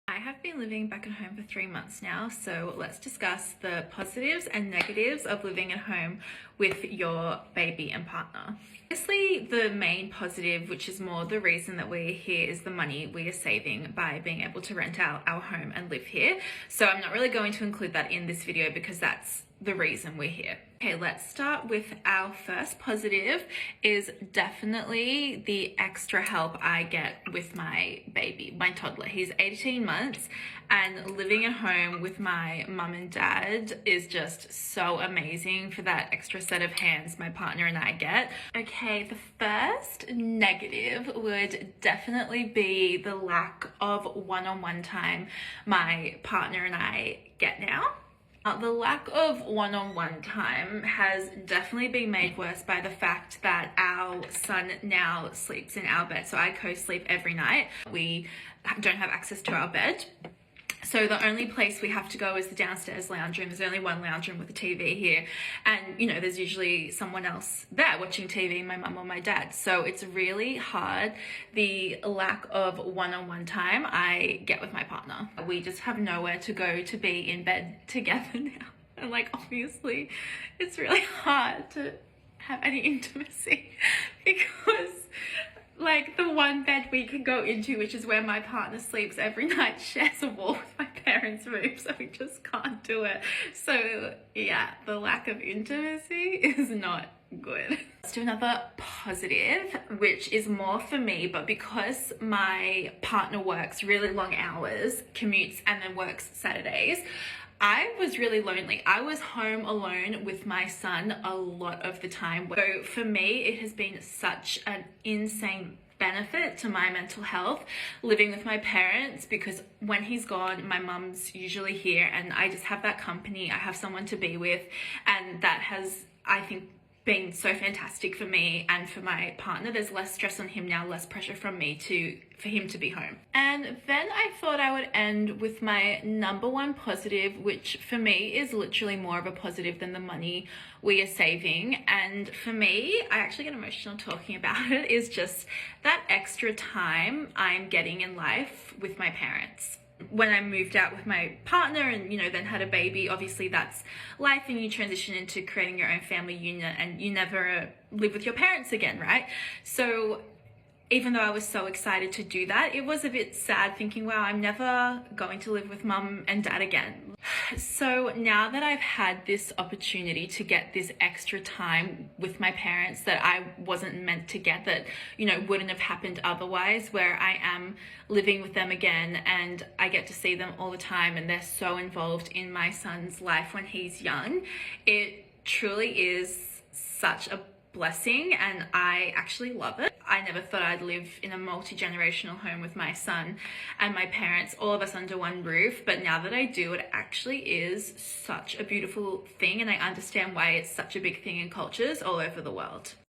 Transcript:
I have been living back at home for 3 months now, so let's discuss the positives and negatives of living at home with your baby and partner. Obviously, the main positive, which is more the reason that we're here, is the money we are saving by being able to rent out our home and live here. So I'm not really going to include that in this video because that's the reason we're here. Okay, let's start with our first positive is definitely the extra help I get with my baby, my toddler. He's 18 months and living at home with my mum and dad is just so amazing for that extra set of hands my partner and I get. Okay, the first negative would definitely be the lack of one-on-one time my partner and I get now. The lack of one-on-one time has definitely been made worse by the fact that our son now sleeps in our bed. So I co-sleep every night. We don't have access to our bed. So the only place we have to go is the downstairs lounge room. There's only one lounge room with a TV here. And, you know, there's usually someone else there watching TV, my mum or my dad. So it's really hard, the lack of one-on-one time I get with my partner. We just have nowhere to go to be in bed together now. And like, obviously, it's really hard to have any intimacy because like the one bed we can go into, which is where my partner sleeps every night, shares a wall with my parents' room, so we just can't do it. So yeah, the lack of intimacy is not good. Let's do another positive, which is more for me, but because my partner works really long hours, commutes, and then works Saturdays, I was really lonely. I was home alone with my son a lot of the time. So for me, it has been such an insane benefit to my mental health living with my parents, because when he's gone, my mum's usually here and I just have that company. I have someone to be with, and that has, I think, been so fantastic for me and for my partner. There's less stress on him now, less pressure from me for him to be home. And then I thought I would end with my number one positive, which for me is literally more of a positive than the money we are saving. And for me, I actually get emotional talking about it, is just that extra time I'm getting in life with my parents. When I moved out with my partner and, you know, then had a baby, obviously that's life and you transition into creating your own family unit and you never live with your parents again, right? So even though I was so excited to do that, it was a bit sad thinking, wow, I'm never going to live with mum and dad again. So now that I've had this opportunity to get this extra time with my parents that I wasn't meant to get, that, you know, wouldn't have happened otherwise, where I am living with them again and I get to see them all the time and they're so involved in my son's life when he's young, it truly is such a blessing and I actually love it. I never thought I'd live in a multi-generational home with my son and my parents, all of us under one roof, but now that I do, it actually is such a beautiful thing and I understand why it's such a big thing in cultures all over the world.